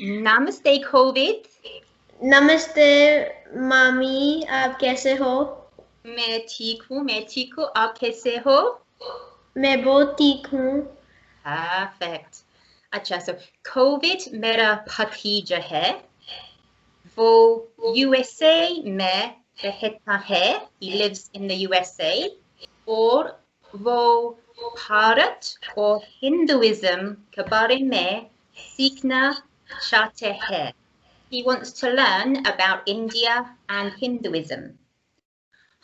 Namaste, COVID. नमस्ते मामी आप कैसे हो मैं ठीक हूँ आप कैसे हो मैं बहुत ठीक हूँ Perfect. अच्छा so COVID मेरा भतीजा है वो USA में रहता है he lives in the USA और वो भारत और हिंदुइज्म के बारे में सीखना चाहते हैं He wants to learn about India and Hinduism.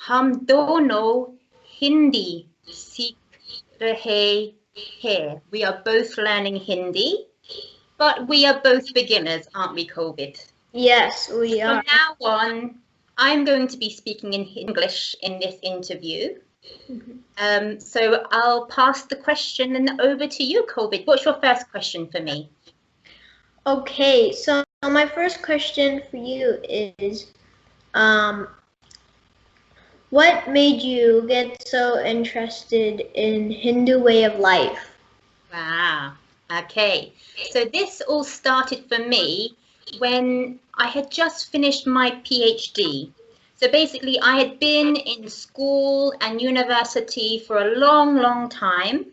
हम दोनों हिंदी सीख रहे हैं. We are both learning Hindi, but we are both beginners, aren't we, COVID? Yes we From are now on, I'm going to be speaking in English in this interview. So I'll pass the question over to you, COVID. What's your first question for me? Okay, so my first question for you is what made you get so interested in Hindu way of life? Wow. Okay. So this all started for me when I had just finished my PhD. So basically, I had been in school and university for a long, long time.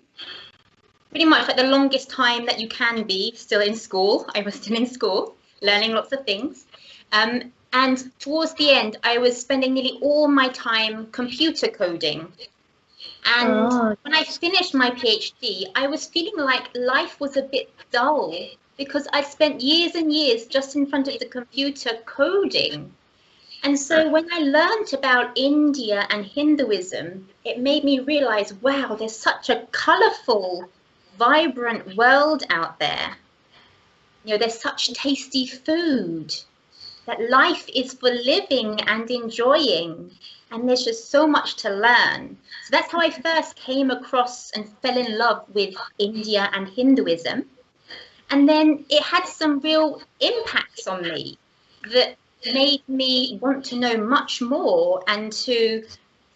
Pretty much like the longest time that you can be still in school. I was still in school, learning lots of things. And towards the end, I was spending nearly all my time computer coding. And when I finished my PhD, I was feeling like life was a bit dull because I'd spent years and years just in front of the computer coding. And so when I learned about India and Hinduism, it made me realize, wow, there's such a colorful, vibrant world out there. You know, there's such tasty food, that life is for living and enjoying, and there's just so much to learn. So that's how I first came across and fell in love with India and Hinduism. And then it had some real impacts on me that made me want to know much more and to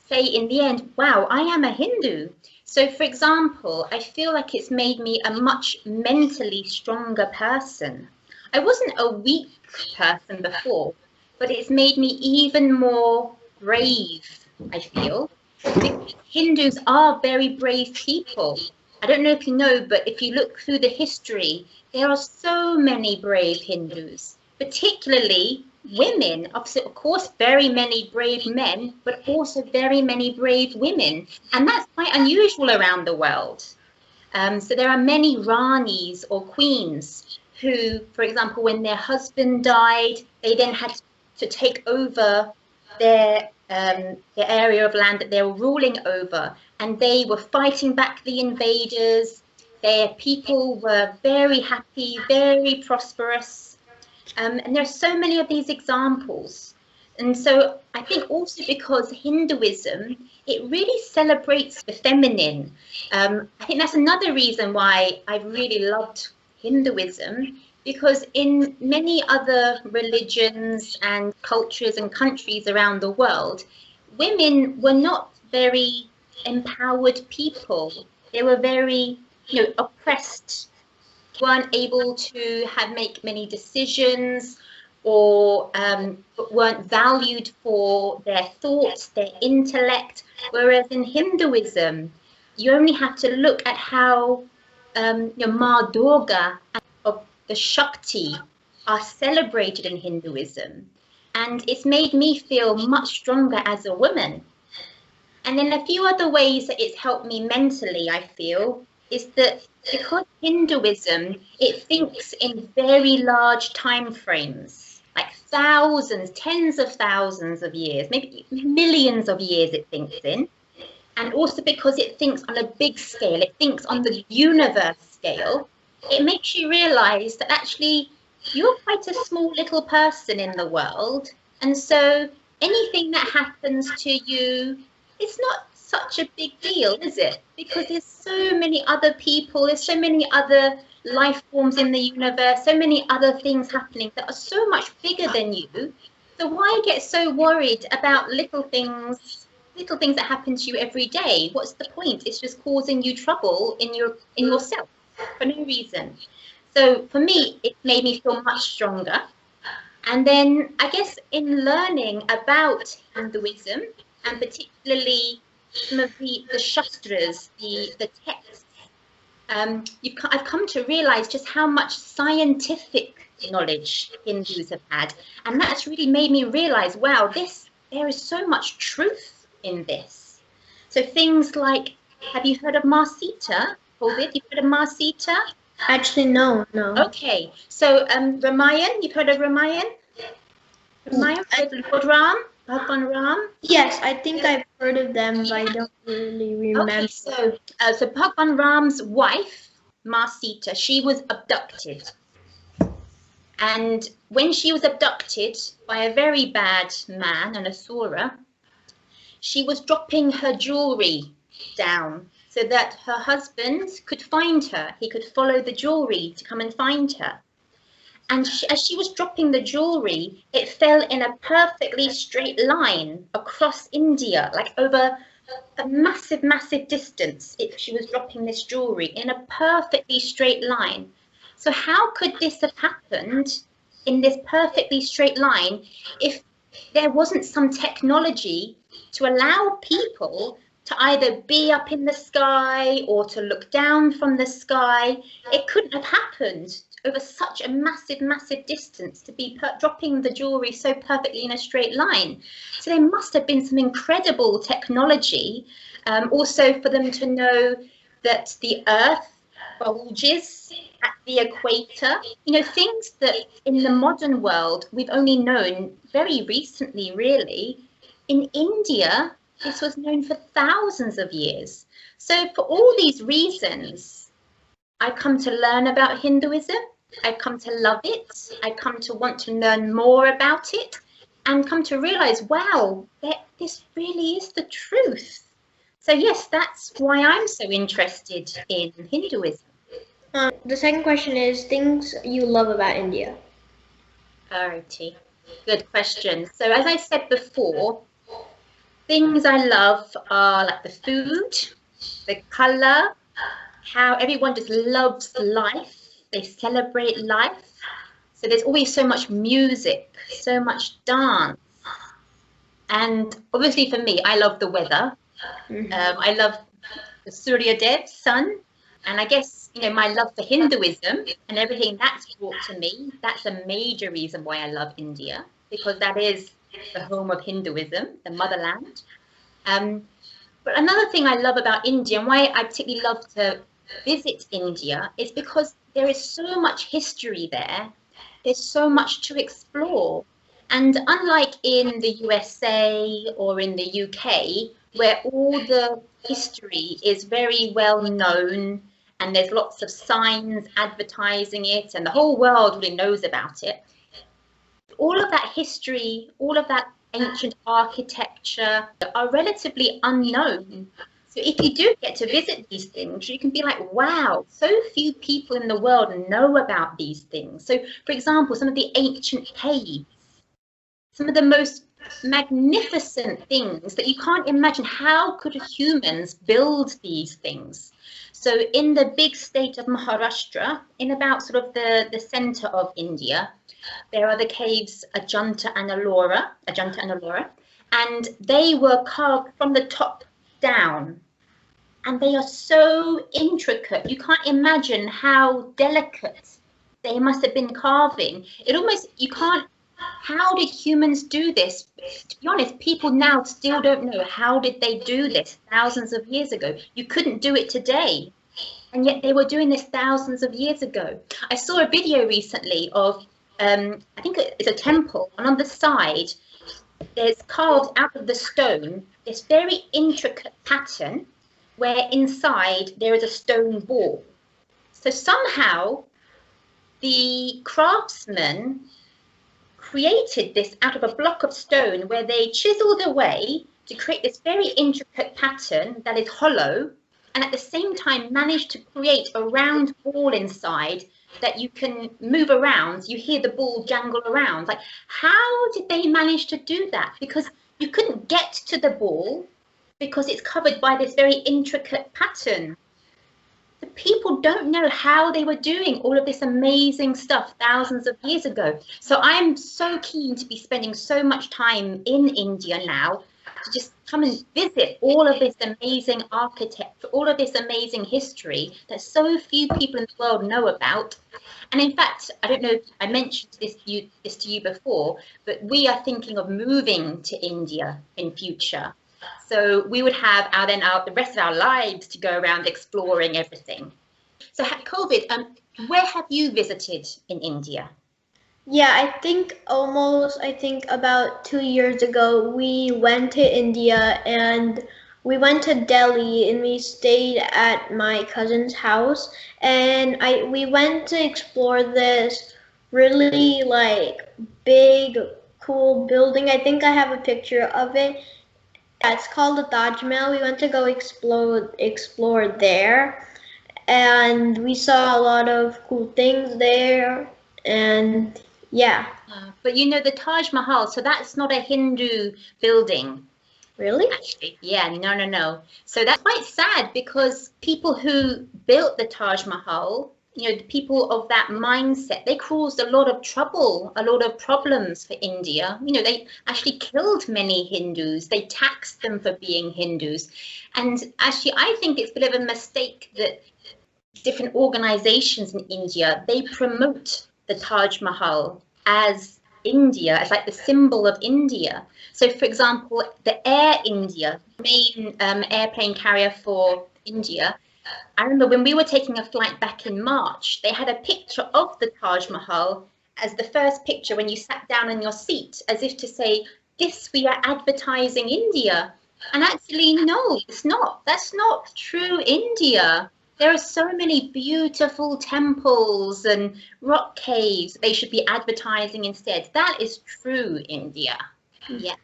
say in the end, wow, I am a Hindu. So, for example, I feel like it's made me a much mentally stronger person. I wasn't a weak person before, but it's made me even more brave, I feel. Because Hindus are very brave people. I don't know if you know, but if you look through the history, there are so many brave Hindus, particularly women. Of course, very many brave men, but also very many brave women. And that's quite unusual around the world. So there are many Ranis or queens who, for example, when their husband died, they then had to take over their area of land that they were ruling over, and they were fighting back the invaders. Their people were very happy, very prosperous, and there are so many of these examples. And so I think also because Hinduism, it really celebrates the feminine. I think that's another reason why I really loved Hinduism, because in many other religions and cultures and countries around the world, women were not very empowered people. They were very, oppressed, weren't able to make many decisions, or weren't valued for their thoughts, their intellect. Whereas in Hinduism, you only have to look at how Ma Durga of the Shakti are celebrated in Hinduism. And it's made me feel much stronger as a woman. And then a few other ways that it's helped me mentally, I feel, is that because Hinduism, it thinks in very large time frames, like thousands, tens of thousands of years, maybe millions of years it thinks in. And also because it thinks on a big scale, it thinks on the universe scale, it makes you realize that actually you're quite a small little person in the world. And so anything that happens to you, it's not such a big deal, is it? Because there's so many other people, there's so many other life forms in the universe, so many other things happening that are so much bigger than you. So why get so worried about little things that happen to you every day? What's the point? It's just causing you trouble in yourself for no reason. So for me, it made me feel much stronger. And then I guess in learning about Hinduism, and particularly some of the shastras, the texts, I've come to realize just how much scientific knowledge Hindus have had. And that's really made me realize, wow, there is so much truth in this. So things like, have you heard of Mars Sita? Ovid, you've heard of Mars Sita? Actually, no. Okay, so Ramayan, you've heard of Ramayan? Ramayan with Lord Ram, Bhagwan Ram? Yes, I think I've heard of them, but I don't really remember. Okay, so Bhagwan Ram's wife, Mars Sita, she was abducted. And when she was abducted by a very bad man, an Asura, she was dropping her jewelry down so that her husband could find her. He could follow the jewelry to come and find her. And as she was dropping the jewelry, it fell in a perfectly straight line across India, like over a massive, massive distance. She was dropping this jewelry in a perfectly straight line. So how could this have happened in this perfectly straight line if there wasn't some technology to allow people to either be up in the sky or to look down from the sky? It couldn't have happened over such a massive, massive distance to be dropping the jewelry so perfectly in a straight line. So there must have been some incredible technology, also for them to know that the earth bulges at the equator, you know, things that in the modern world we've only known very recently, really. In India, this was known for thousands of years. So for all these reasons, I come to learn about Hinduism, I come to love it, I come to want to learn more about it, and come to realize, wow, this really is the truth. So yes, that's why I'm so interested in Hinduism. The second question is things you love about India. Alrighty, good question. So as I said before, things I love are like the food, the colour, how everyone just loves life. They celebrate life. So there's always so much music, so much dance. And obviously for me, I love the weather. I love the Surya Dev, sun. And I guess, you know, my love for Hinduism and everything that's brought to me, that's a major reason why I love India, because that is the home of Hinduism, the motherland. But another thing I love about India and why I particularly love to visit India is because there is so much history there. There's so much to explore. And unlike in the USA or in the UK, where all the history is very well known and there's lots of signs advertising it and the whole world really knows about it, all of that history, all of that ancient architecture are relatively unknown. So if you do get to visit these things, you can be like, wow, so few people in the world know about these things. So for example, some of the ancient caves, some of the most magnificent things that you can't imagine. How could humans build these things? So in the big state of Maharashtra, in about sort of the center of India, there are the caves Ajanta and Ellora, and they were carved from the top down. And they are so intricate. You can't imagine how delicate they must have been carving. It almost, you can't, how did humans do this? To be honest, people now still don't know how did they do this thousands of years ago. You couldn't do it today. And yet they were doing this thousands of years ago. I saw a video recently of, I think it's a temple, and on the side, there's carved out of the stone this very intricate pattern where inside there is a stone ball. So somehow the craftsmen created this out of a block of stone where they chiseled away to create this very intricate pattern that is hollow, and at the same time managed to create a round ball inside that you can move around. You hear the ball jangle around. Like, how did they manage to do that? Because you couldn't get to the ball because it's covered by this very intricate pattern. the people don't know how they were doing all of this amazing stuff thousands of years ago. So I'm so keen to be spending so much time in India now to just come and visit all of this amazing architecture, all of this amazing history that so few people in the world know about. And in fact, I don't know if I mentioned this to you before, but we are thinking of moving to India in future. So we would have the rest of our lives to go around exploring everything. So COVID, where have you visited in India? Yeah, I think about 2 years ago, we went to India and we went to Delhi and we stayed at my cousin's house and we went to explore this really like big, cool building. I think I have a picture of it. Yeah, it's called the Taj Mahal. We went to go explore there and we saw a lot of cool things there and yeah. But you know the Taj Mahal, so that's not a Hindu building. Really? Actually, yeah, no. So that's quite sad because people who built the Taj Mahal, you know, the people of that mindset, they caused a lot of trouble, a lot of problems for India. You know, they actually killed many Hindus. They taxed them for being Hindus. And actually, I think it's a bit of a mistake that different organizations in India, they promote the Taj Mahal as India, as like the symbol of India. So, for example, the Air India, main airplane carrier for India, I remember when we were taking a flight back in March, they had a picture of the Taj Mahal as the first picture when you sat down in your seat, as if to say, this, we are advertising India. And actually, no, it's not. That's not true India. There are so many beautiful temples and rock caves they should be advertising instead. That is true India. Yeah.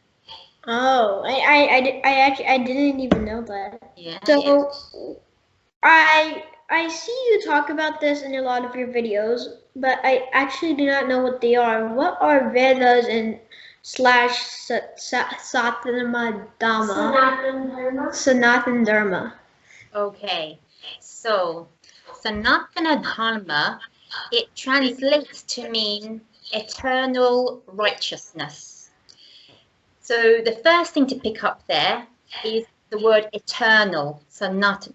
Oh, I didn't even know that. Yeah. So I see you talk about this in a lot of your videos, but I actually do not know what they are. What are Vedas and slash Sanatana Dharma? Sanatana Dharma. Okay. So, Sanatana Dharma, it translates to mean eternal righteousness. So the first thing to pick up there is the word eternal, Sanatana.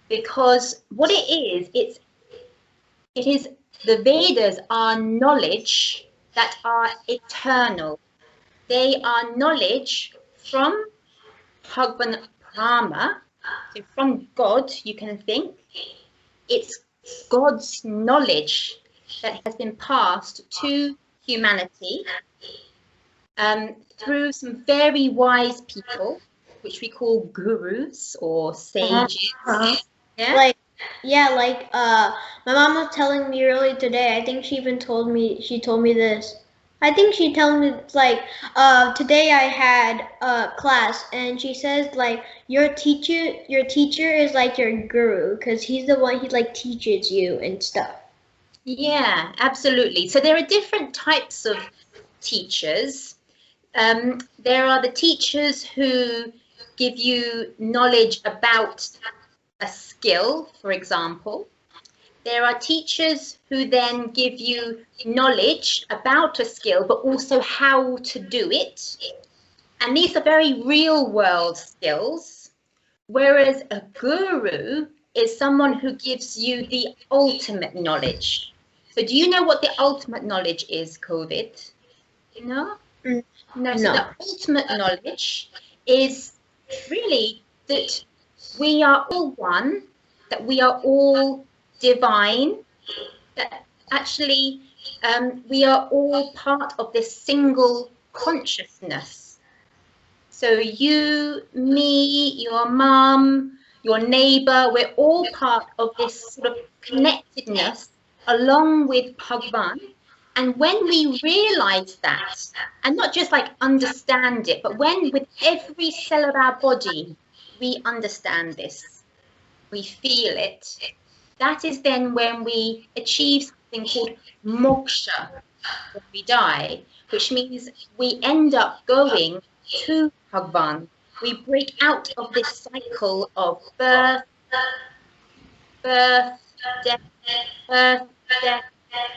Because what it is the Vedas are knowledge that are eternal. They are knowledge from Bhagwan Brahma, so from God, you can think. It's God's knowledge that has been passed to humanity through some very wise people, which we call gurus or sages. Yeah. Like my mom was telling me earlier today, I think she told me this. I think she told me like today I had class and she says like your teacher is like your guru because he's the one he like teaches you and stuff. Yeah, absolutely. So there are different types of teachers. There are the teachers who give you knowledge about a skill, for example. There are teachers who then give you knowledge about a skill, but also how to do it. And these are very real world skills, whereas a guru is someone who gives you the ultimate knowledge. So do you know what the ultimate knowledge is, COVID? No? No, so the ultimate knowledge is really that we are all one, that we are all divine, that actually we are all part of this single consciousness. So you, me, your mum, your neighbor, we're all part of this sort of connectedness along with Bhagwan. And when we realize that, and not just like understand it, but when with every cell of our body, we understand this, we feel it, that is then when we achieve something called moksha, when we die, which means we end up going to Bhagwan. We break out of this cycle of birth, birth, death, birth, death.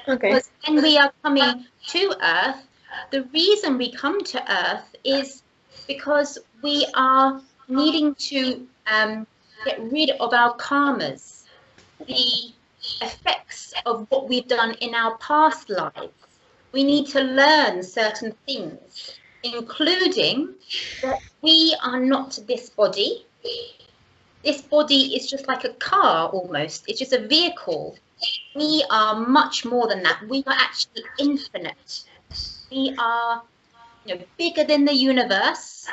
Okay. Because when we are coming to Earth, the reason we come to Earth is because we are needing to get rid of our karmas, the effects of what we've done in our past lives. We need to learn certain things, including that we are not this body. This body is just like a car almost. It's just a vehicle. We are much more than that. We are actually infinite. We are, bigger than the universe,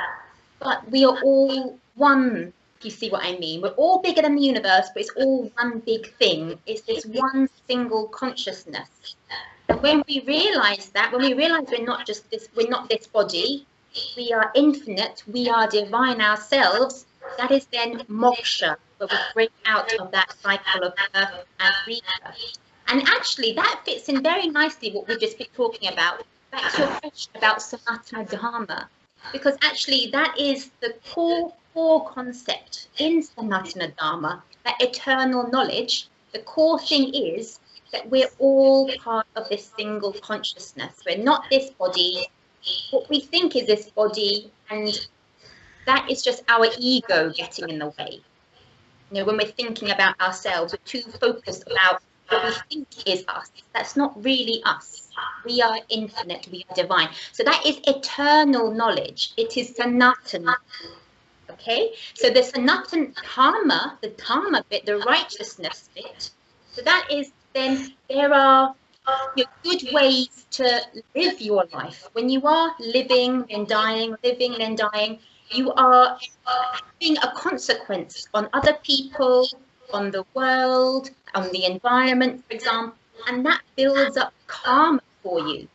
but we are all one, if you see what I mean. We're all bigger than the universe, but it's all one big thing. It's this one single consciousness. And when we realize that, when we realize we're not this body, we are infinite, we are divine ourselves, that is then moksha, where we break out of that cycle of birth and rebirth. And actually, that fits in very nicely what we've just been talking about. Back to your question about Sanatana Dharma, because actually that is the core concept in Sanatana Dharma, that eternal knowledge. The core thing is that we're all part of this single consciousness. We're not this body. What we think is this body, and that is just our ego getting in the way. When we're thinking about ourselves, we're too focused about what we think is us. That's not really us. We are infinite, we are divine. So that is eternal knowledge. It is Sanatan. Okay? So the Sanatan Dharma, the Dharma bit, the righteousness bit, so that is then there are good ways to live your life. When you are living and dying, you are having a consequence on other people, on the world, on the environment, for example, and that builds up karma for you.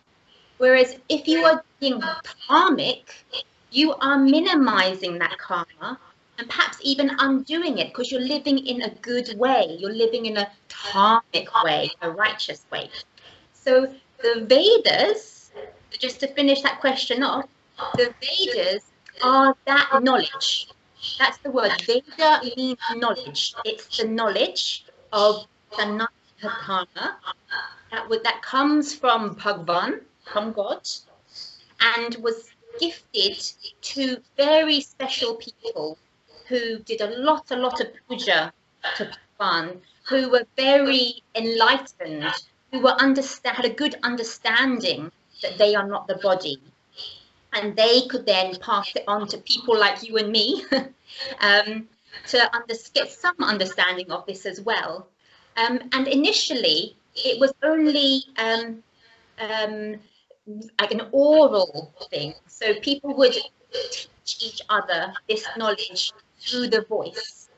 Whereas if you are being karmic, you are minimizing that karma and perhaps even undoing it because you're living in a good way. You're living in a dharmic way, a righteous way. So the Vedas, just to finish that question off, the Vedas are that knowledge. That's the word. Veda means knowledge. It's the knowledge of Sanatana Dharma that comes from Bhagavan, from God, and was gifted to very special people who did a lot of puja to Bhagavan, who were very enlightened, who had a good understanding that they are not the body. And they could then pass it on to people like you and me to get some understanding of this as well. And initially, it was only like an oral thing. So people would teach each other this knowledge through the voice.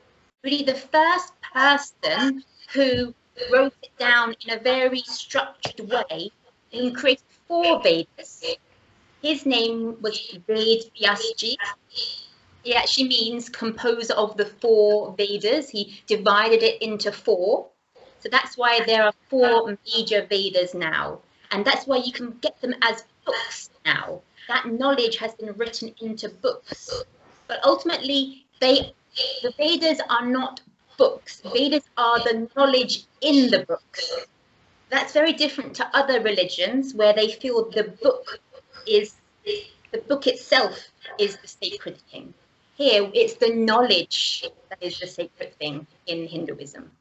Really, the first person who wrote it down in a very structured way and created 4 Vedas. His name was Ved Vyasji. He actually means composer of the 4 Vedas. He divided it into 4. So that's why there are 4 major Vedas now. And that's why you can get them as books now. That knowledge has been written into books. But ultimately, the Vedas are not books. Vedas are the knowledge in the books. That's very different to other religions where they feel the book itself is the sacred thing. Here, it's the knowledge that is the sacred thing in Hinduism,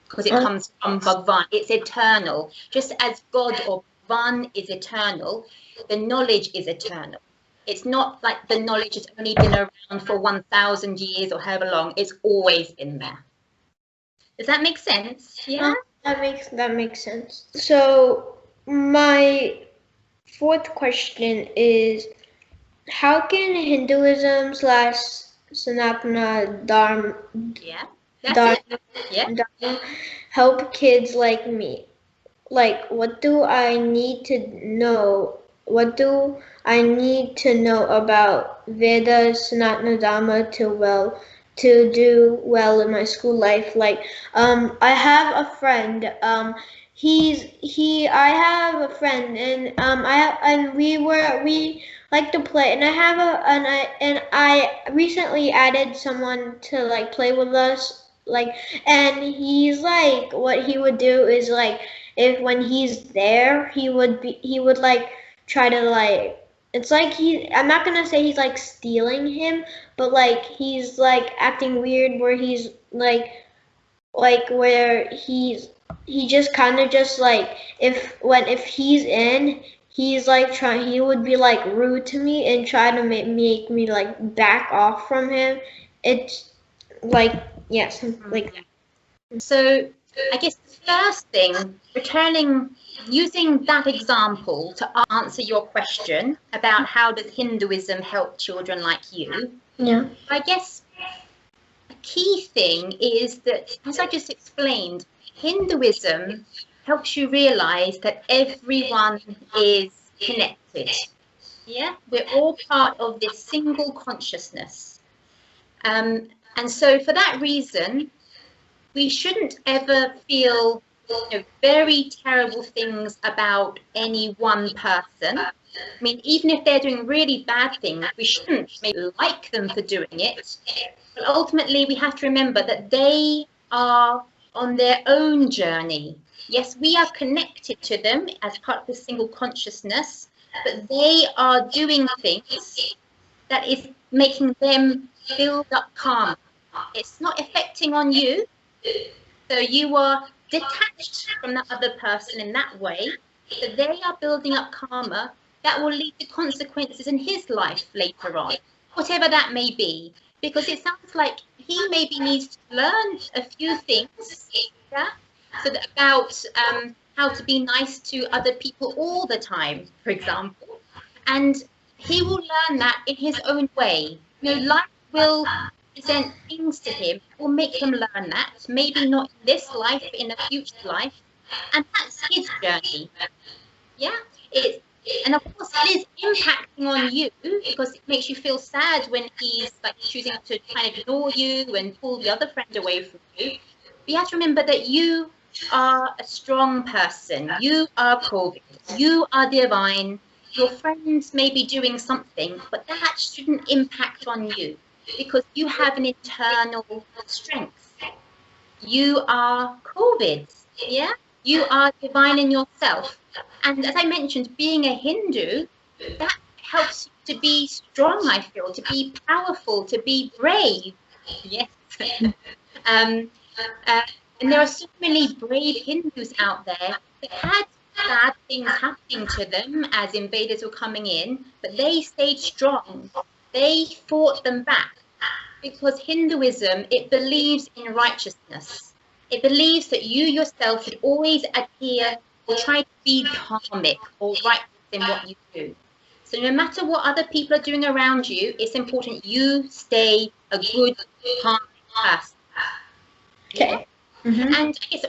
because it comes from Bhagavan. It's eternal. Just as God or Bhagavan is eternal, the knowledge is eternal. It's not like the knowledge has only been around for 1,000 years or however long. It's always been there. Does that make sense? Yeah? That makes sense. So my 4th question is, how can Hinduism / Sanatana Dharma, Dharma help kids like me? Like, what do I need to know? What do I need to know about Vedas, Sanatana Dharma to do well in my school life? Like, I have a friend. I have a friend, and we like to play, and I recently added someone to like play with us like, and he's like, what he would do is like, if when he's there, he would like try to like, it's like I'm not gonna say he's like stealing him, but like he's like acting weird where he's like where he just kind of just like if he's in, he's like he would be like rude to me and try to make me like back off from him. It's like, yes, like that. So I guess the first thing, using that example to answer your question about how does Hinduism help children like you, Yeah. I guess a key thing is that, as I just explained, Hinduism helps you realize that everyone is connected. Yeah, we're all part of this single consciousness. And so for that reason, we shouldn't ever feel very terrible things about any one person. I mean, even if they're doing really bad things, we shouldn't maybe like them for doing it. But ultimately, we have to remember that they are on their own journey. Yes, we are connected to them as part of the single consciousness, but they are doing things that is making them build up karma. It's not affecting on you. So you are detached from that other person in that way. So they are building up karma that will lead to consequences in his life later on, whatever that may be. Because it sounds like he maybe needs to learn a few things, yeah, so that about how to be nice to other people all the time, for example. And he will learn that in his own way. Life will present things to him will make him learn that, maybe not in this life, but in a future life, and that's his journey. Yeah, and of course it is impacting on you because it makes you feel sad when he's like choosing to kind of ignore you and pull the other friend away from you. But you have to remember that you are a strong person. You are called. You are divine. Your friends may be doing something, but that shouldn't impact on you, because you have an internal strength. You are COVID, yeah? You are divine in yourself. And as I mentioned, being a Hindu, that helps you to be strong, I feel, to be powerful, to be brave. Yes. And there are so many brave Hindus out there that had bad things happening to them as invaders were coming in, but they stayed strong. They fought them back. Because Hinduism, it believes in righteousness. It believes that you yourself should always adhere or try to be karmic or righteous in what you do. So no matter what other people are doing around you, it's important you stay a good, calm person. Okay. And I guess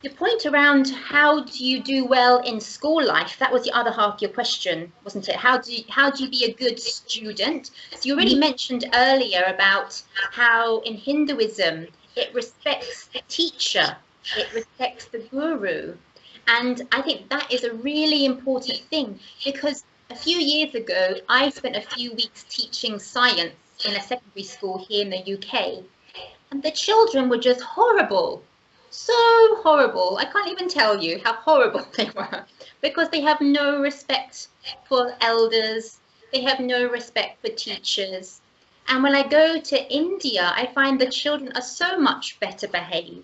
the point around how do you do well in school life, that was the other half of your question, wasn't it? How do you be a good student? So you already mentioned earlier about how in Hinduism it respects the teacher, it respects the guru. And I think that is a really important thing, because a few years ago I spent a few weeks teaching science in a secondary school here in the UK, and the children were just horrible. So horrible. I can't even tell you how horrible they were, because they have no respect for elders. They have no respect for teachers. And when I go to India, I find the children are so much better behaved.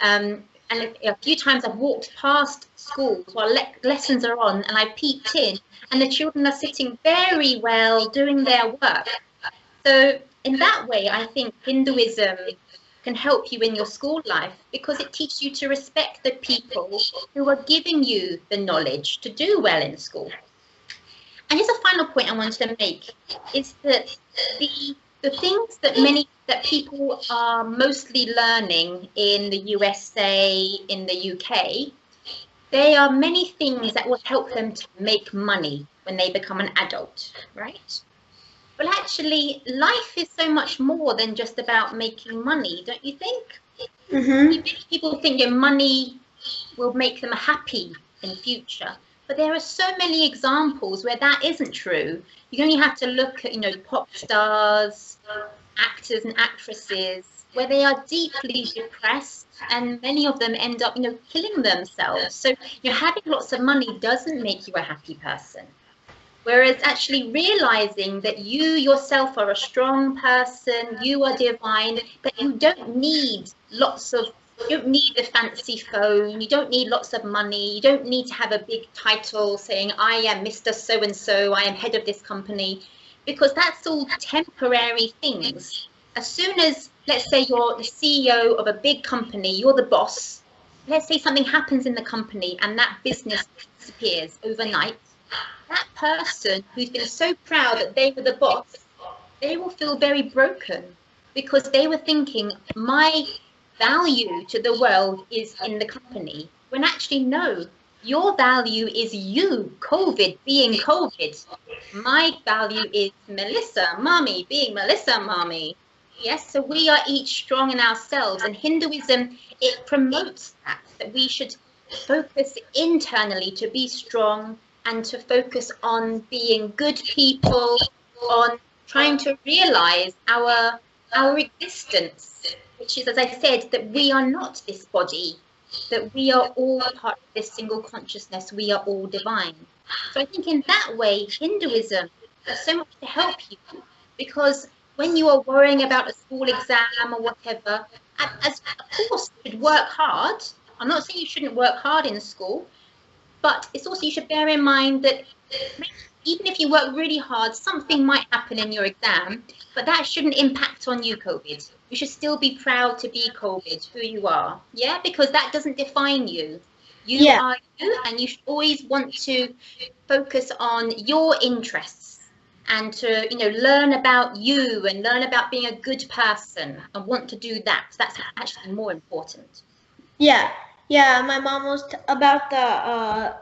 And a few times I've walked past schools while lessons are on, and I peeked in, and the children are sitting very well, doing their work. So in that way, I think Hinduism can help you in your school life, because it teaches you to respect the people who are giving you the knowledge to do well in school. And here's a final point I wanted to make, is that the things that people are mostly learning in the USA, in the UK, there are many things that will help them to make money when they become an adult, right? Well, actually, life is so much more than just about making money, don't you think? Many people think that money will make them happy in the future, but there are so many examples where that isn't true. You only have to look at, pop stars, actors and actresses, where they are deeply depressed, and many of them end up, killing themselves. So, having lots of money doesn't make you a happy person. Whereas actually realizing that you yourself are a strong person, you are divine, that you don't need you don't need a fancy phone, you don't need lots of money, you don't need to have a big title saying, I am Mr. So-and-so, I am head of this company, because that's all temporary things. As soon as, let's say you're the CEO of a big company, you're the boss, let's say something happens in the company and that business disappears overnight, that person who's been so proud that they were the boss, they will feel very broken because they were thinking, my value to the world is in the company. When actually, no, your value is you, COVID, being COVID. My value is Melissa, mommy, being Melissa, mommy. Yes, so we are each strong in ourselves. And Hinduism, it promotes that we should focus internally to be strong and to focus on being good people, on trying to realize our existence, which is, as I said, that we are not this body, that we are all part of this single consciousness, we are all divine. So I think in that way, Hinduism has so much to help you, because when you are worrying about a school exam or whatever, as of course you should work hard. I'm not saying you shouldn't work hard in school, but it's also, you should bear in mind that even if you work really hard, something might happen in your exam, but that shouldn't impact on you, COVID. You should still be proud to be COVID, who you are. Yeah, because that doesn't define you. You are you, and you should always want to focus on your interests and to, learn about you and learn about being a good person and want to do that. That's actually more important. Yeah, my mom was about the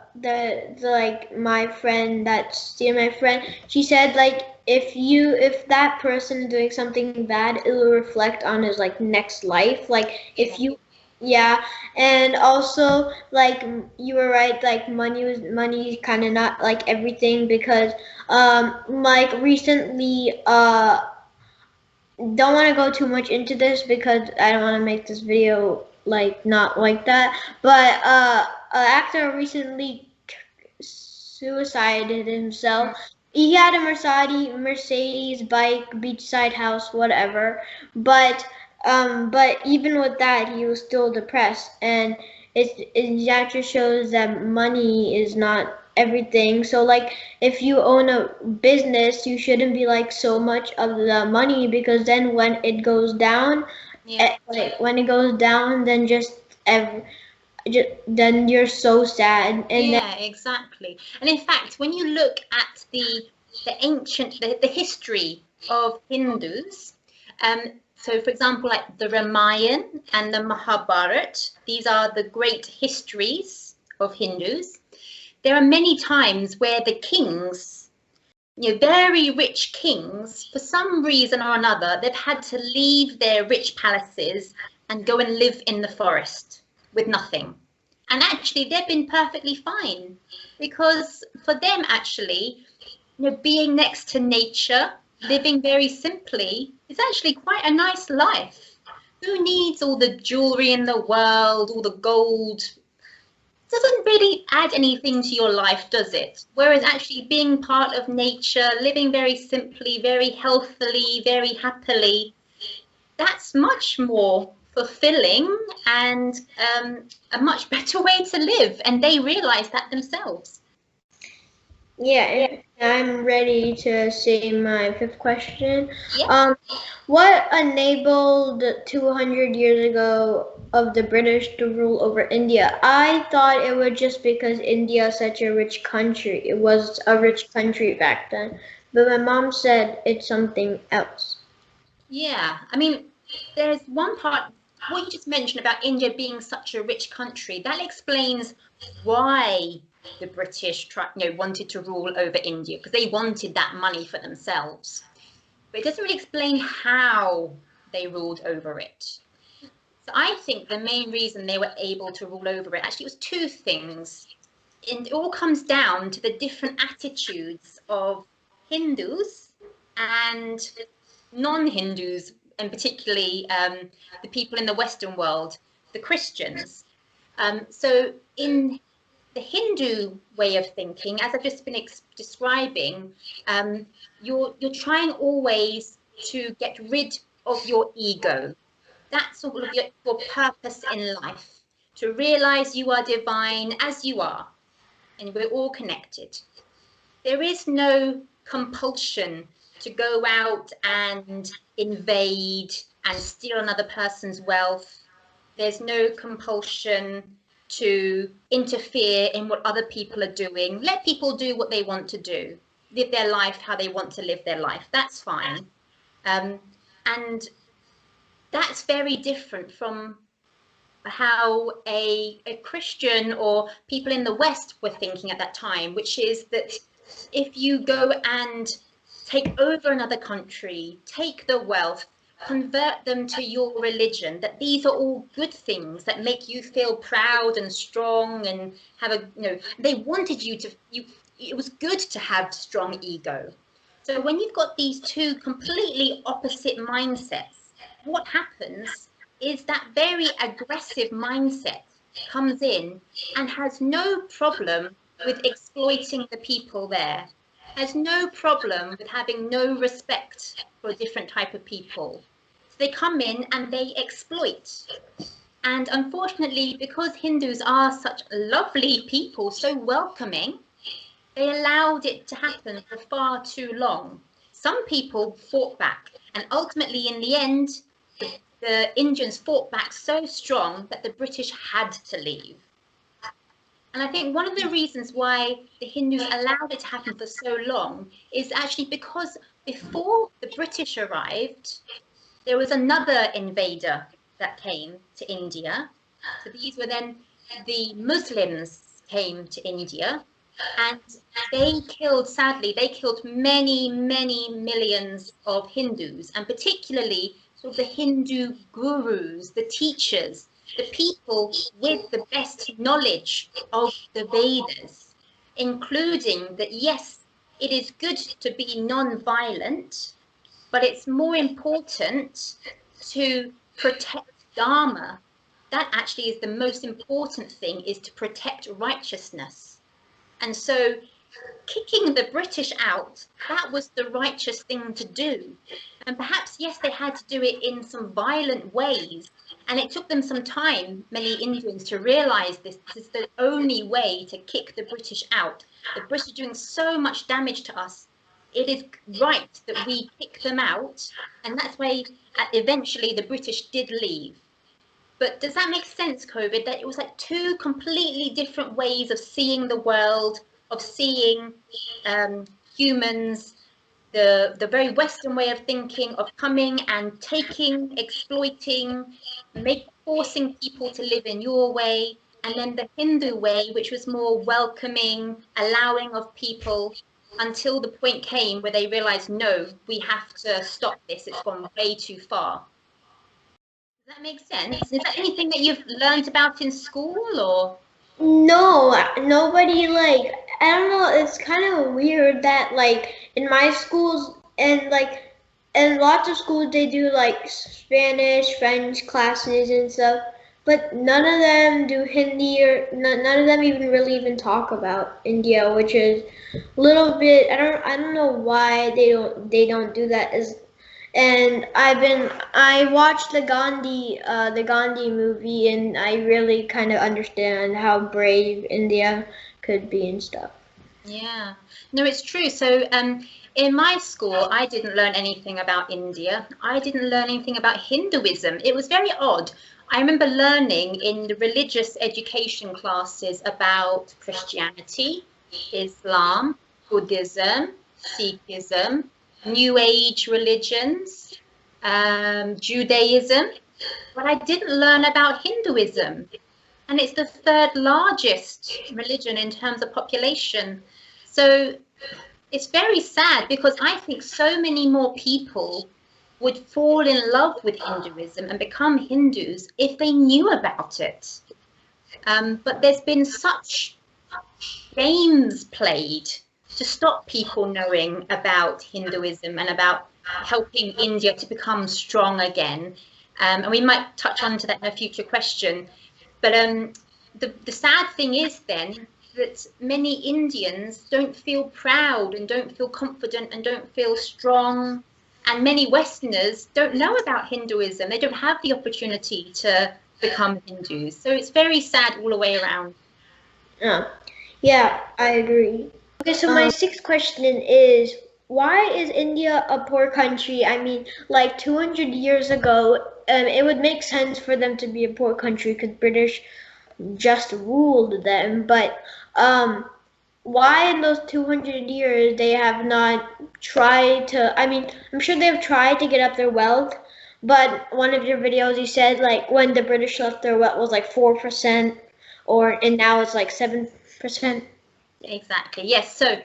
like my friend that's my friend. She said like if that person is doing something bad, it will reflect on his like next life. Like if you, yeah, and also like you were right. Like money is kind of not like everything, because like recently don't want to go too much into this because I don't want to make this video like not like that, but an actor recently suicided himself. He had a Mercedes bike, beachside house, whatever, but even with that he was still depressed, and that just shows that money is not everything. So like if you own a business, you shouldn't be like so much of the money, because then when it goes down, like when it goes down, then then you're so sad. And Exactly. And in fact, when you look at the ancient, the history of Hindus, so for example, like the Ramayana and the Mahabharata, these are the great histories of Hindus. There are many times where the kings, very rich kings, for some reason or another, they've had to leave their rich palaces and go and live in the forest with nothing. And actually, they've been perfectly fine, because for them, actually, being next to nature, living very simply, is actually quite a nice life. Who needs all the jewelry in the world, all the gold? Doesn't really add anything to your life, does it? Whereas actually being part of nature, living very simply, very healthily, very happily, that's much more fulfilling and a much better way to live. And they realize that themselves. Yeah, I'm ready to say my fifth question. What enabled 200 years ago of the British to rule over India? I thought it was just because India is such a rich country. It was a rich country back then. But my mom said it's something else. Yeah, I mean, there's one part, what you just mentioned about India being such a rich country, that explains why the British wanted to rule over India, because they wanted that money for themselves. But it doesn't really explain how they ruled over it. So I think the main reason they were able to rule over it, actually, it was two things. And it all comes down to the different attitudes of Hindus and non-Hindus and particularly the people in the Western world, the Christians. So in the Hindu way of thinking, as I've just been describing, you're trying always to get rid of your ego. That's sort of your purpose in life, to realize you are divine as you are, and we're all connected. There is no compulsion to go out and invade and steal another person's wealth. There's no compulsion to interfere in what other people are doing. Let people do what they want to do, live their life how they want to live their life. That's fine. And that's very different from how a Christian or people in the West were thinking at that time, which is that if you go and take over another country, take the wealth, convert them to your religion, that these are all good things that make you feel proud and strong and have a, they wanted you to, it was good to have strong ego. So when you've got these two completely opposite mindsets, what happens is that very aggressive mindset comes in and has no problem with exploiting the people there, has no problem with having no respect for a different type of people. So they come in and they exploit. And unfortunately, because Hindus are such lovely people, so welcoming, they allowed it to happen for far too long. Some people fought back, and ultimately in the end, the Indians fought back so strong that the British had to leave. And I think one of the reasons why the Hindus allowed it to happen for so long is actually because before the British arrived, there was another invader that came to India. So these were then the Muslims came to India, and they killed, sadly, they killed many, many millions of Hindus, and particularly sort of the Hindu gurus, the teachers, the people with the best knowledge of the Vedas, including that, yes, it is good to be non-violent, but it's more important to protect Dharma. That actually is the most important thing, is to protect righteousness. And so kicking the British out, that was the righteous thing to do. And perhaps, yes, they had to do it in some violent ways. And it took them some time, many Indians, to realize this is the only way to kick the British out. The British are doing so much damage to us. It is right that we kick them out. And that's why eventually the British did leave. But does that make sense, COVID, that it was like two completely different ways of seeing the world, of seeing humans, the very Western way of thinking, of coming and taking, exploiting, forcing people to live in your way, and then the Hindu way, which was more welcoming, allowing of people, until the point came where they realized, no, we have to stop this, it's gone way too far. Does that make sense? Is that anything that you've learned about in school, or? No, nobody, like, I don't know, it's kind of weird that, like, in my schools and, like, in lots of schools they do, like, Spanish, French classes and stuff, but none of them do Hindi, or none of them even talk about India, which is a little bit, I don't know why they don't do that. And I watched the Gandhi movie, and I really kind of understand how brave India could be and stuff. Yeah, no, it's true. So in my school, I didn't learn anything about India. I didn't learn anything about Hinduism. It was very odd. I remember learning in the religious education classes about Christianity, Islam, Buddhism, Sikhism, New Age religions, Judaism, but I didn't learn about Hinduism. And it's the third largest religion in terms of population. So it's very sad, because I think so many more people would fall in love with Hinduism and become Hindus if they knew about it. But there's been such games played to stop people knowing about Hinduism and about helping India to become strong again. And we might touch on to that in a future question. But the sad thing is then that many Indians don't feel proud and don't feel confident and don't feel strong. And many Westerners don't know about Hinduism. They don't have the opportunity to become Hindus. So it's very sad all the way around. Yeah, I agree. Okay, so my sixth question is, why is India a poor country? I mean, like 200 years ago, it would make sense for them to be a poor country because British just ruled them. But why in those 200 years they have not tried to, I mean, I'm sure they've tried to get up their wealth, but one of your videos you said like when the British left, their wealth was like 4%, and now it's like 7%. Exactly, yes. So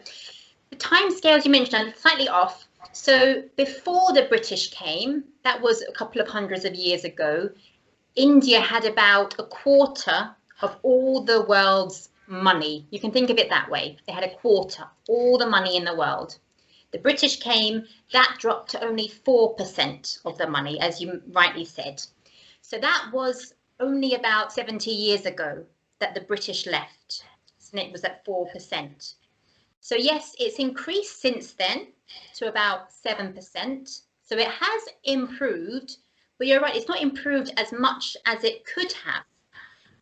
the time scales you mentioned are slightly off. So before the British came, that was a couple of hundreds of years ago, India had about a quarter of all the world's money. You can think of it that way. They had a quarter, all the money in the world. The British came, that dropped to only 4% of the money, as you rightly said. So that was only about 70 years ago that the British left, and it was at 4%. So yes, it's increased since then to about 7%. So it has improved, but you're right, it's not improved as much as it could have.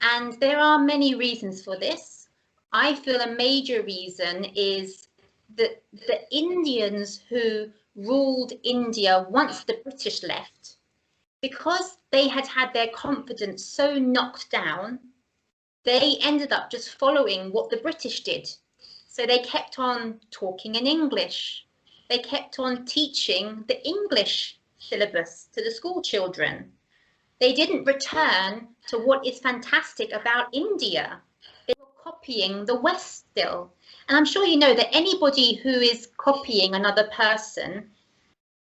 And there are many reasons for this. I feel a major reason is that the Indians who ruled India once the British left, because they had had their confidence so knocked down, they ended up just following what the British did. So they kept on talking in English. They kept on teaching the English syllabus to the school children. They didn't return to what is fantastic about India. They were copying the West still. And I'm sure you know that anybody who is copying another person,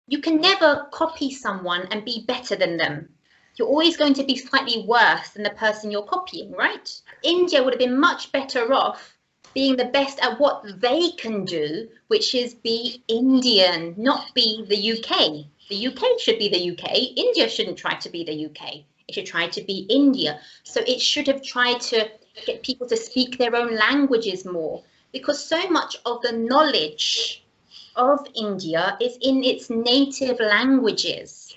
you can never copy someone and be better than them. You're always going to be slightly worse than the person you're copying, right? India would have been much better off being the best at what they can do, which is be Indian, not be the UK. The UK should be the UK. India shouldn't try to be the UK. It should try to be India. So it should have tried to get people to speak their own languages more, because so much of the knowledge of India is in its native languages.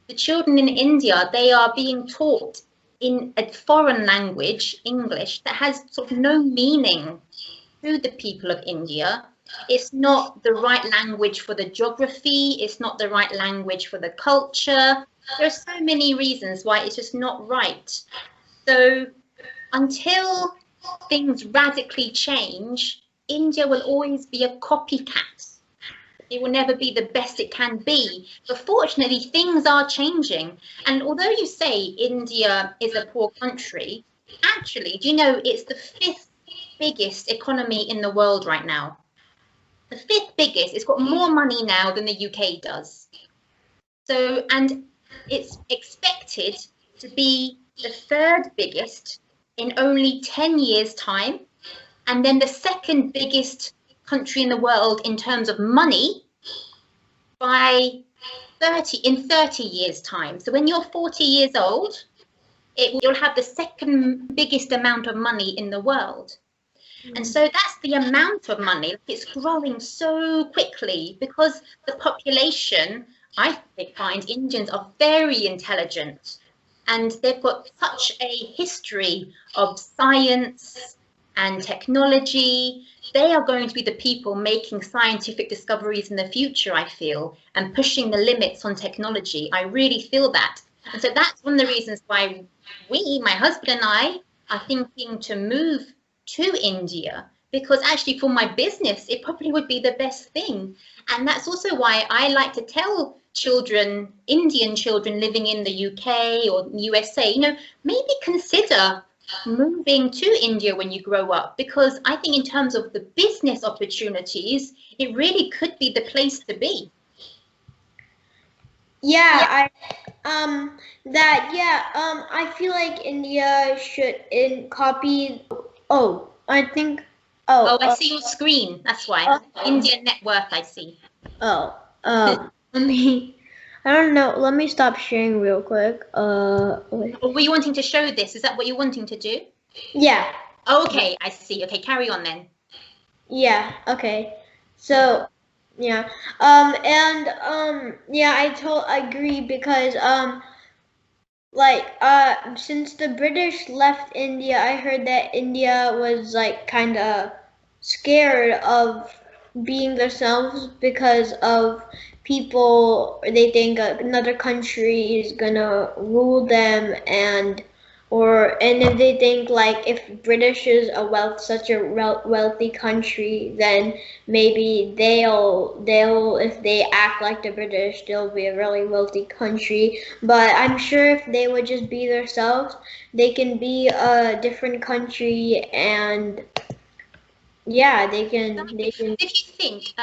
The children in India, they are being taught in a foreign language, English, that has sort of no meaning to the people of India. It's not the right language for the geography. It's not the right language for the culture. There are so many reasons why it's just not right. So until things radically change, India will always be a copycat. It will never be the best it can be. But fortunately, things are changing. And although you say India is a poor country, actually, do you know it's the 5th biggest economy in the world right now? The 5th biggest. It's got more money now than the UK does. So, and it's expected to be the 3rd biggest in only 10 years' time. And then the 2nd biggest country in the world in terms of money by 30 years' time. So when you're 40 years old, you'll have the 2nd biggest amount of money in the world. And so that's the amount of money. It's growing so quickly because the population, I find Indians are very intelligent, and they've got such a history of science and technology. They are going to be the people making scientific discoveries in the future, I feel, and pushing the limits on technology. I really feel that. And so that's one of the reasons why we, my husband and I, are thinking to move to India, because actually for my business, it probably would be the best thing. And that's also why I like to tell children, Indian children living in the UK or USA, you know, maybe consider moving to India when you grow up, because I think in terms of the business opportunities, it really could be the place to be. Yeah, I feel like India should copy. Oh, I think Oh, I see your screen. That's why. India network, I see. Let me. I don't know. Let me stop sharing real quick. Wait. Or were you wanting to show this? Is that what you're wanting to do? Yeah. Okay, I see. Okay, carry on then. Yeah. Okay. So, yeah. Yeah, I agree because since the British left India, I heard that India was like kind of scared of being themselves because of people. They think another country is gonna rule them, and if they think like if British is such a wealthy country, then maybe they'll if they act like the British, they'll be a really wealthy country. But I'm sure if they would just be themselves, they can be a different country, and yeah, they can. If you think,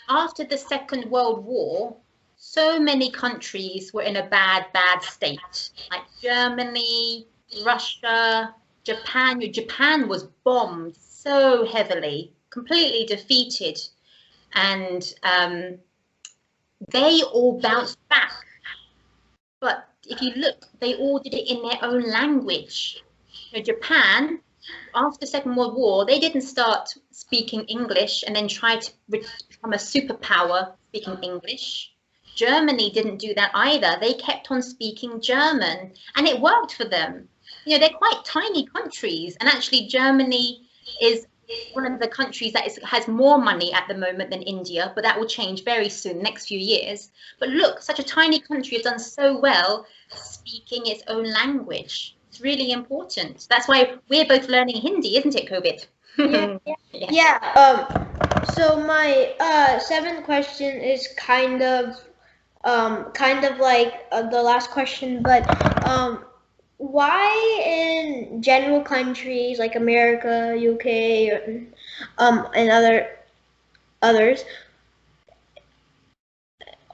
after the Second World War, so many countries were in a bad state, like Germany, Russia, Japan. Japan was bombed so heavily, completely defeated, and they all bounced back. But if you look, they all did it in their own language. Japan, after the Second World War, they didn't start speaking English and then try to become a superpower speaking English. Germany didn't do that either. They kept on speaking German, and it worked for them. They're quite tiny countries, and actually Germany is one of the countries that has more money at the moment than India, but that will change very soon, next few years. But look, such a tiny country has done so well speaking its own language. It's really important. That's why we're both learning Hindi, isn't it, Kobit? Yeah. So my seventh question is kind of like the last question, but why in general countries like America, UK, and others,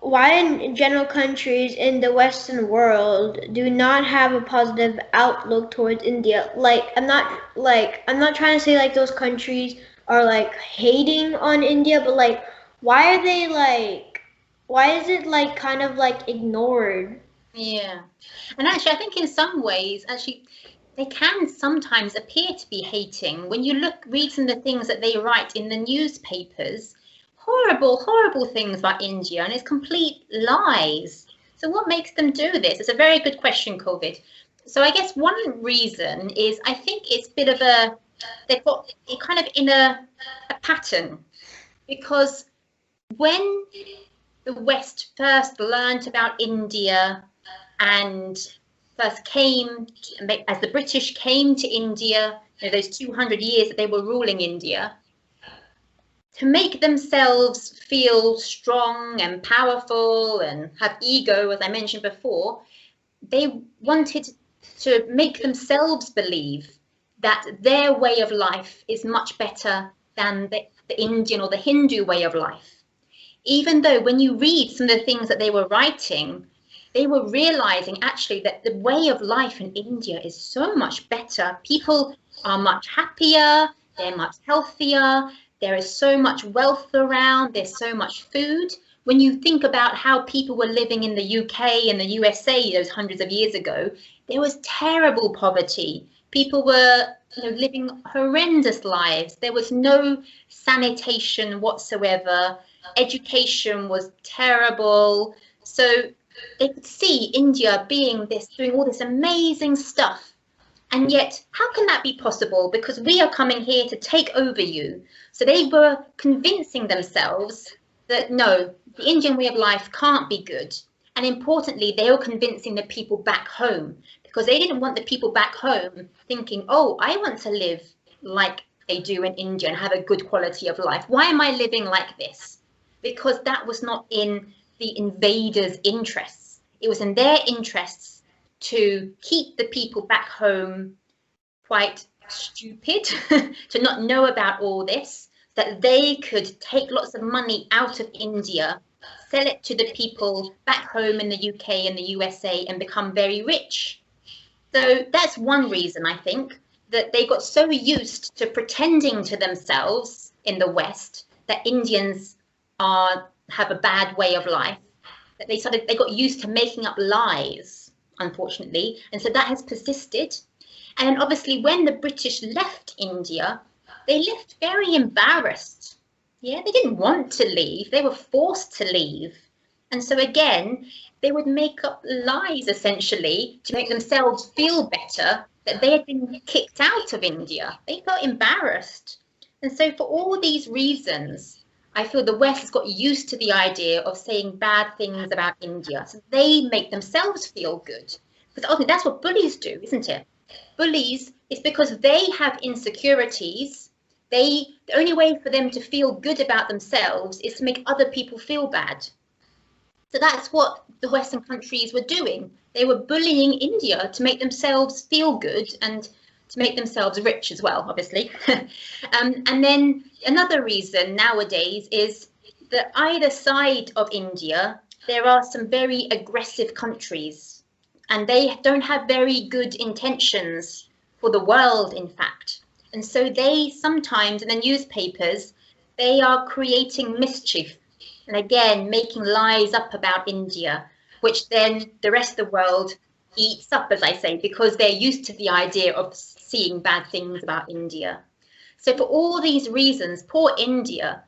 why in general countries in the Western world do not have a positive outlook towards India? I'm not trying to say like those countries are like hating on India, but like why is it like kind of like ignored? Yeah, and actually, I think in some ways, they can sometimes appear to be hating. When you read some of the things that they write in the newspapers, horrible things about India, and it's complete lies. So what makes them do this? It's a very good question, COVID. So I guess one reason is I think it's a bit of they've got it kind of in a pattern, because when the West first learnt about India and first came, as the British came to India, those 200 years that they were ruling India, to make themselves feel strong and powerful and have ego, as I mentioned before, they wanted to make themselves believe that their way of life is much better than the Indian or the Hindu way of life. Even though when you read some of the things that they were writing, they were realizing actually that the way of life in India is so much better. People are much happier, they're much healthier, there is so much wealth around, there's so much food. When you think about how people were living in the UK and the USA those hundreds of years ago, there was terrible poverty. People were living horrendous lives. There was no sanitation whatsoever. Education was terrible. So they could see India doing all this amazing stuff. And yet, how can that be possible? Because we are coming here to take over you. So they were convincing themselves that no, the Indian way of life can't be good. And importantly, they were convincing the people back home, because they didn't want the people back home thinking, oh, I want to live like they do in India and have a good quality of life. Why am I living like this? Because that was not in the invaders' interests. It was in their interests to keep the people back home quite stupid, to not know about all this, that they could take lots of money out of India, sell it to the people back home in the UK and the USA and become very rich. So that's one reason, I think. that they got so used to pretending to themselves in the West that Indians have a bad way of life, that they got used to making up lies, unfortunately, and so that has persisted. And then obviously when the British left India, they left very embarrassed. Yeah, they didn't want to leave, they were forced to leave. And so again, they would make up lies essentially to make themselves feel better that they had been kicked out of India. They felt embarrassed. And so for all these reasons, I feel the West has got used to the idea of saying bad things about India. So they make themselves feel good. Because ultimately that's what bullies do, isn't it? Bullies, it's because they have insecurities. The only way for them to feel good about themselves is to make other people feel bad. So that's what the Western countries were doing. They were bullying India to make themselves feel good and to make themselves rich as well, obviously. And then another reason nowadays is that either side of India, there are some very aggressive countries, and they don't have very good intentions for the world, in fact. And so they sometimes, in the newspapers, they are creating mischief. And again, making lies up about India, which then the rest of the world eats up, as I say, because they're used to the idea of seeing bad things about India. So for all these reasons, poor India,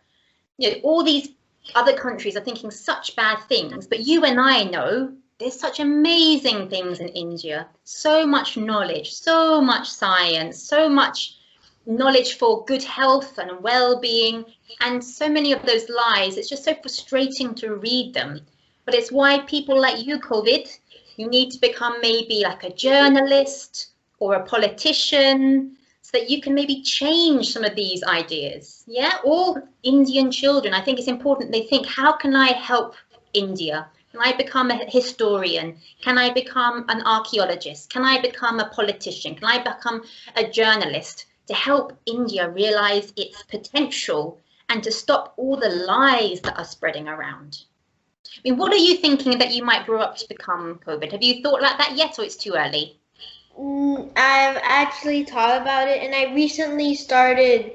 all these other countries are thinking such bad things, but you and I know there's such amazing things in India, so much knowledge, so much science, so much knowledge for good health and well-being, and so many of those lies, it's just so frustrating to read them. But it's why people like you, COVID, you need to become maybe like a journalist or a politician so that you can maybe change some of these ideas. Yeah, all Indian children, I think it's important they think, how can I help India? Can I become a historian? Can I become an archaeologist? Can I become a politician? Can I become a journalist? To help India realize its potential and to stop all the lies that are spreading around. I mean, what are you thinking that you might grow up to become, COVID? Have you thought like that yet, or it's too early? I've actually thought about it, and I recently started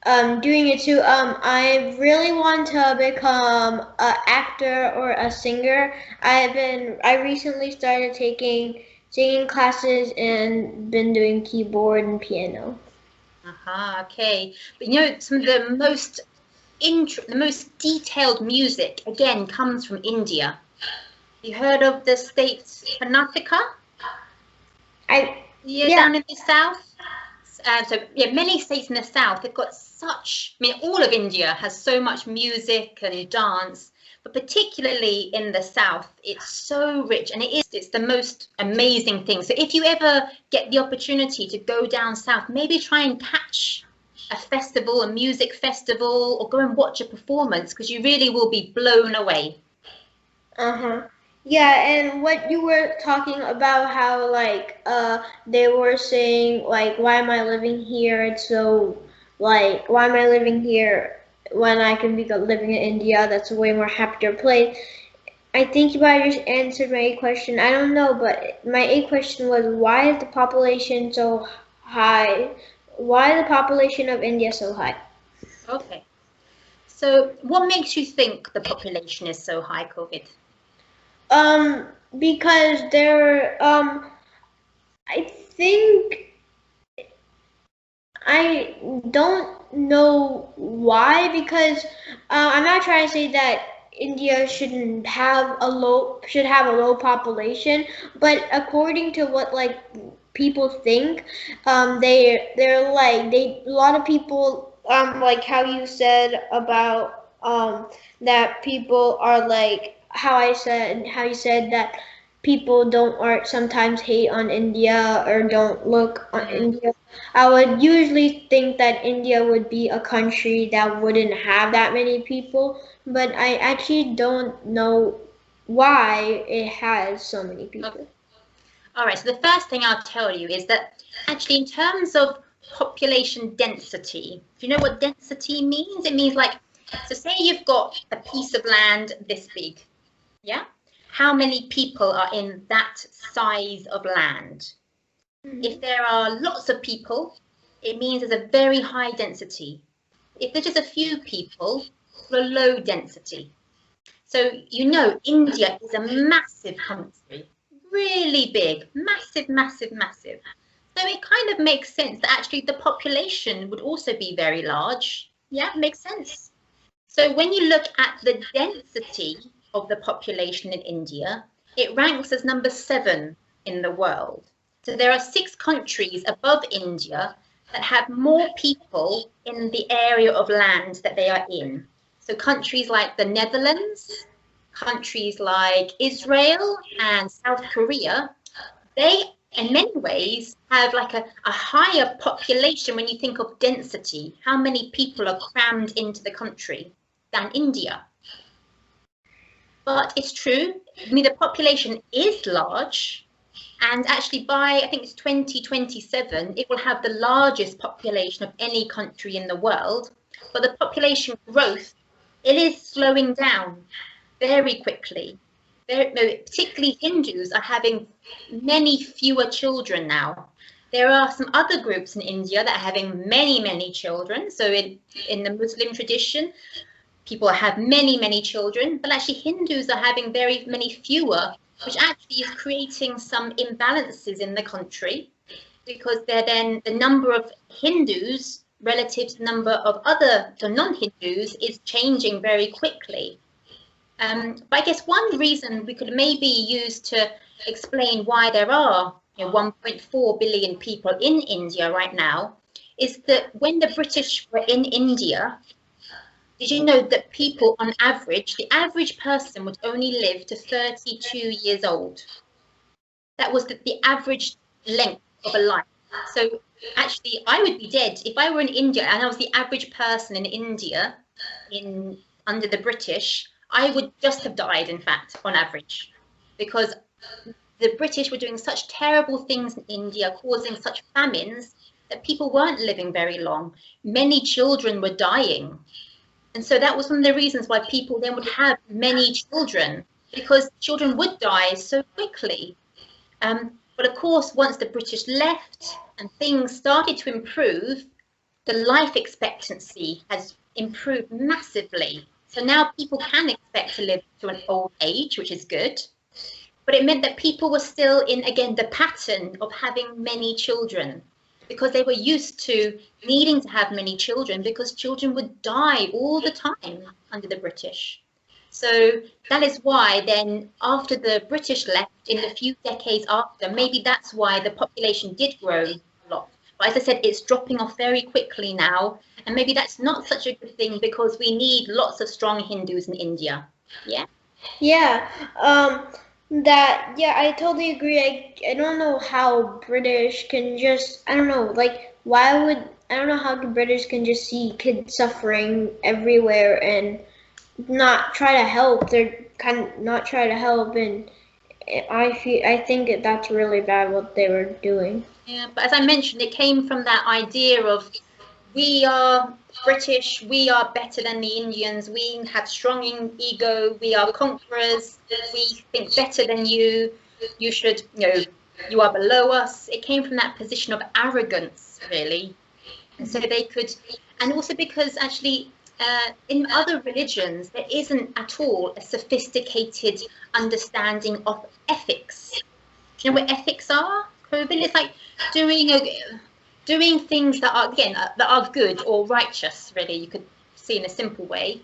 doing it too. I really want to become an actor or a singer. I recently started taking singing classes and been doing keyboard and piano. Okay. But you know, some of the most detailed music, again, comes from India. You heard of the state Karnataka? Yeah. Down in the south. So yeah, many states in the south, they've got such, I mean, all of India has so much music and dance, but particularly in the south, it's so rich, and it's the most amazing thing. So if you ever get the opportunity to go down south, maybe try and catch a festival, a music festival, or go and watch a performance, because you really will be blown away. Yeah, and what you were talking about, how like they were saying like, why am I living here? It's so like, why am I living here when I can be living in India? That's a way more happier place. I think you might just answered my A question. I don't know, but my A question was, why is the population so high? Why is the population of India so high? Okay. So what makes you think the population is so high, COVID? Because I think, I don't know why, because I'm not trying to say that India should have a low population, but according to what like people think, they're like a lot of people, like how you said about that people are like, how you said that people aren't sometimes hate on India or don't look on India. I would usually think that India would be a country that wouldn't have that many people, but I actually don't know why it has so many people. Okay. All right, so the first thing I'll tell you is that actually in terms of population density, do you know what density means? It means like, so say you've got a piece of land this big, yeah? How many people are in that size of land? If there are lots of people, it means there's a very high density. If there's just a few people, a low density. So, you know, India is a massive country, really big, massive, massive, massive. So it kind of makes sense that actually the population would also be very large. Yeah, makes sense. So when you look at the density of the population in India, it ranks as number 7 in the world. So there are 6 countries above India that have more people in the area of land that they are in. So countries like the Netherlands, countries like Israel and South Korea, they in many ways have like a higher population when you think of density, how many people are crammed into the country, than India. But it's true, I mean, the population is large, and actually by, I think it's 2027, it will have the largest population of any country in the world. But the population growth, it is slowing down very quickly. Particularly Hindus are having many fewer children now. There are some other groups in India that are having many, many children. So in the Muslim tradition, people have many, many children, but actually Hindus are having very many fewer, which actually is creating some imbalances in the country, because then the number of Hindus relative to the number of other non-Hindus is changing very quickly. But I guess one reason we could maybe use to explain why there are 1.4 billion people in India right now is that when the British were in India, did you know that people on average, the average person would only live to 32 years old? That was the average length of a life. So actually, I would be dead if I were in India and I was the average person in India under the British. I would just have died, in fact, on average, because the British were doing such terrible things in India, causing such famines that people weren't living very long. Many children were dying. And so that was one of the reasons why people then would have many children, because children would die so quickly. But of course, once the British left and things started to improve, the life expectancy has improved massively. So now people can expect to live to an old age, which is good. But it meant that people were still in, again, the pattern of having many children, because they were used to needing to have many children, because children would die all the time under the British. So that is why then, after the British left, in the few decades after, maybe that's why the population did grow a lot. But as I said, it's dropping off very quickly now. And maybe that's not such a good thing, because we need lots of strong Hindus in India. Yeah? Yeah. I totally agree. I don't know how British can just, I don't know, like, I don't know how the British can just see kids suffering everywhere and not try to help. They're kind of not try to help, and I think that's really bad what they were doing. Yeah, but as I mentioned, it came from that idea of, we are British, we are better than the Indians, we have strong ego, we are conquerors, we think better than you, you should, you are below us. It came from that position of arrogance, really. And so they could, and also because actually in other religions, there isn't at all a sophisticated understanding of ethics. Do you know what ethics are, Corbin? It's like doing things that are, again, that are good or righteous, really, you could see in a simple way.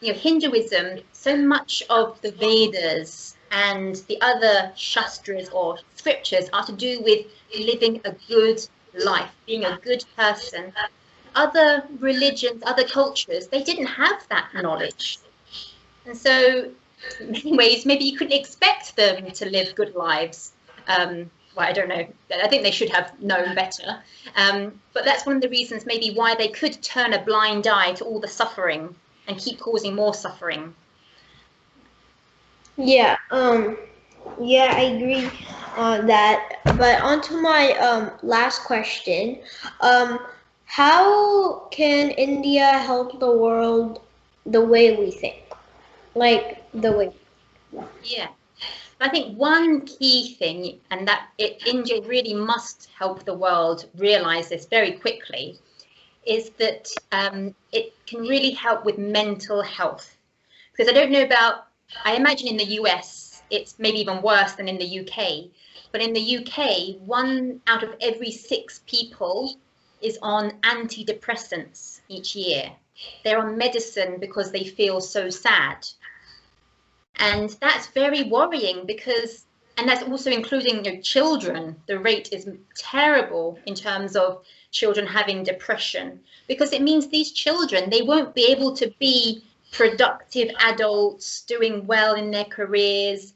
Hinduism, so much of the Vedas and the other shastras or scriptures are to do with living a good life, being a good person. Other religions, other cultures, they didn't have that knowledge. And so, in many ways, maybe you couldn't expect them to live good lives. Well, I don't know. I think they should have known better. But that's one of the reasons maybe why they could turn a blind eye to all the suffering and keep causing more suffering. Yeah, I agree on that. But on to my last question. How can India help the world the way we think? Like the way. Yeah. I think one key thing, and that India really must help the world realize this very quickly, is that it can really help with mental health. Because I don't know about, I imagine in the US, it's maybe even worse than in the UK. But in the UK, 1 out of every 6 people is on antidepressants each year. They're on medicine because they feel so sad. And that's very worrying because, and that's also including children. The rate is terrible in terms of children having depression, because it means these children, they won't be able to be productive adults doing well in their careers,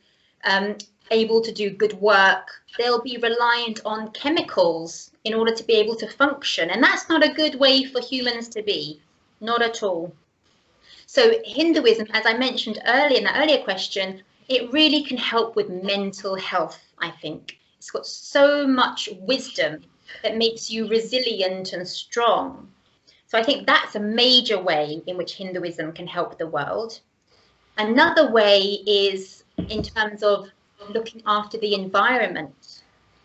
able to do good work. They'll be reliant on chemicals in order to be able to function. And that's not a good way for humans to be, not at all. So Hinduism, as I mentioned earlier in the earlier question, it really can help with mental health, I think. It's got so much wisdom that makes you resilient and strong. So I think that's a major way in which Hinduism can help the world. Another way is in terms of looking after the environment,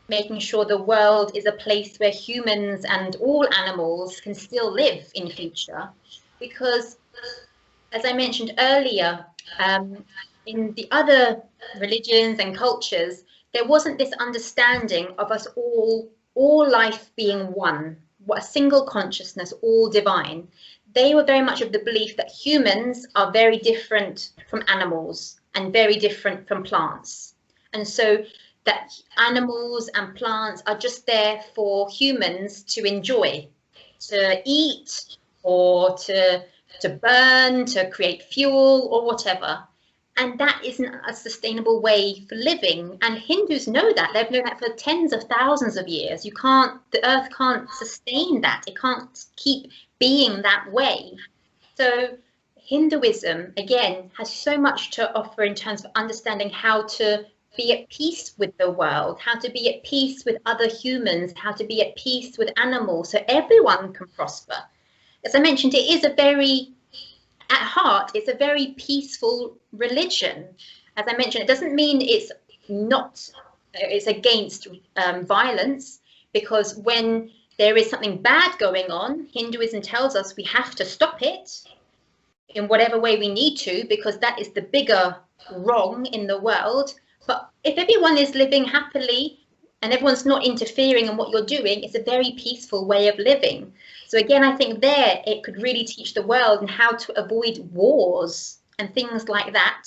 making sure the world is a place where humans and all animals can still live in future. Because, as I mentioned earlier, in the other religions and cultures, there wasn't this understanding of us all life being one, a single consciousness, all divine. They were very much of the belief that humans are very different from animals and very different from plants. And so that animals and plants are just there for humans to enjoy, to eat, or to burn, to create fuel or whatever. And that isn't a sustainable way for living. And Hindus know that. They've known that for tens of thousands of years. The earth can't sustain that. It can't keep being that way. So Hinduism, again, has so much to offer in terms of understanding how to be at peace with the world, how to be at peace with other humans, how to be at peace with animals, so everyone can prosper. As I mentioned, it is at heart, it's a very peaceful religion. As I mentioned, it doesn't mean it's against violence, because when there is something bad going on, Hinduism tells us we have to stop it in whatever way we need to, because that is the bigger wrong in the world. But if everyone is living happily and everyone's not interfering in what you're doing, it's a very peaceful way of living. So again, I think there it could really teach the world and how to avoid wars and things like that.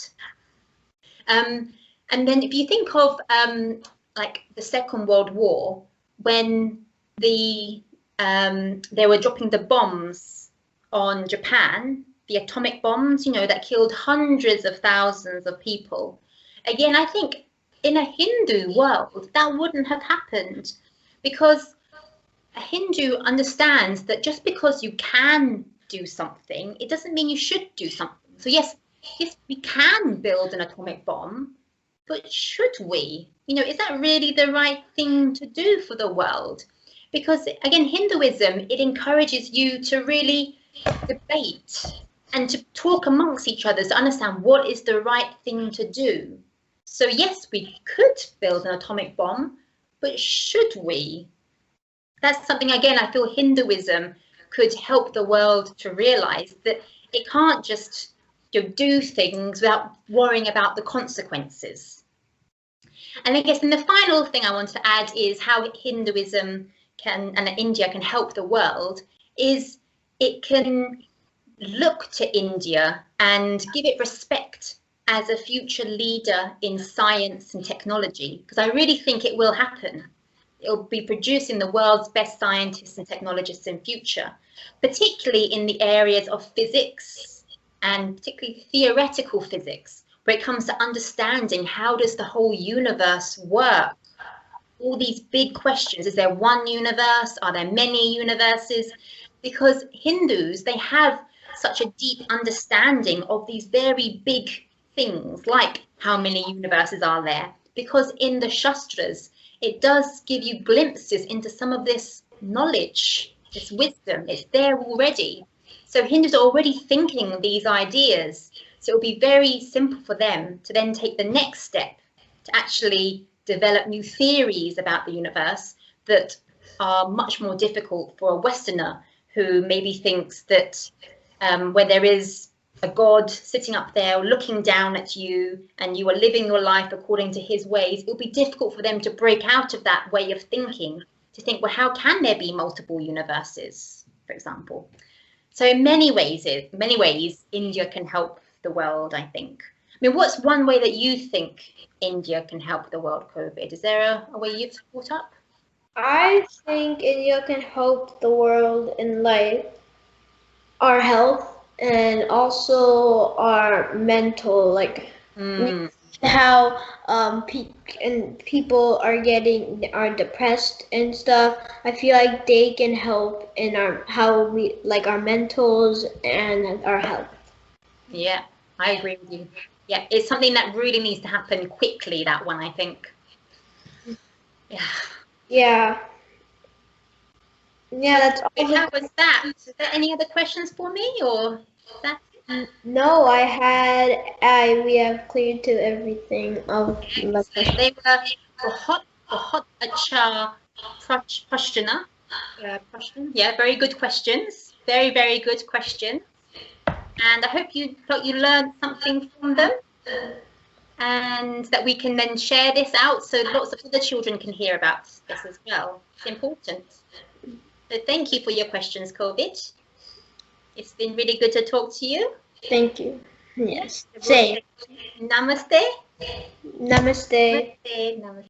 And then if you think of like the Second World War, when they were dropping the bombs on Japan, the atomic bombs, that killed hundreds of thousands of people. Again, I think in a Hindu world, that wouldn't have happened, because a Hindu understands that just because you can do something, it doesn't mean you should do something. So yes, we can build an atomic bomb, but should we? Is that really the right thing to do for the world? Because again, Hinduism, it encourages you to really debate and to talk amongst each other to understand what is the right thing to do. So yes, we could build an atomic bomb, but should we? That's something, again, I feel Hinduism could help the world to realize, that it can't just do things without worrying about the consequences. And I guess then the final thing I want to add is how Hinduism and India can help the world is it can look to India and give it respect as a future leader in science and technology, because I really think it will happen. It'll be producing the world's best scientists and technologists in future, particularly in the areas of physics, and particularly theoretical physics, where it comes to understanding how does the whole universe work. All these big questions, is there one universe? Are there many universes? Because Hindus, they have such a deep understanding of these very big things, like how many universes are there, because in the Shastras, it does give you glimpses into some of this knowledge, this wisdom. It's there already. So Hindus are already thinking these ideas. So it'll be very simple for them to then take the next step to actually develop new theories about the universe that are much more difficult for a Westerner who maybe thinks that when there is a God sitting up there looking down at you and you are living your life according to his ways, it'll be difficult for them to break out of that way of thinking, to think, well, how can there be multiple universes, for example? So in many ways, India can help the world, I think. I mean, what's one way that you think India can help the world, COVID? Is there a way you've thought up? I think India can help the world in like our health and also our mental, like how people are depressed and stuff. I feel like they can help in our our mentals and our health. Yeah, I agree with you. Yeah, it's something that really needs to happen quickly, that one, I think. Yeah. Yeah. Yeah, that's all. How was that? Is there any other questions for me, or that? No, we have cleared to everything of the questions. They were hot achar prashtana. Yeah, very good questions. Very, very good questions. And I hope you thought you learned something from them, and that we can then share this out so lots of other children can hear about this as well. It's important. So thank you for your questions, COVID. It's been really good to talk to you. Thank you. Yes. Say Namaste. namaste. Namaste. Namaste.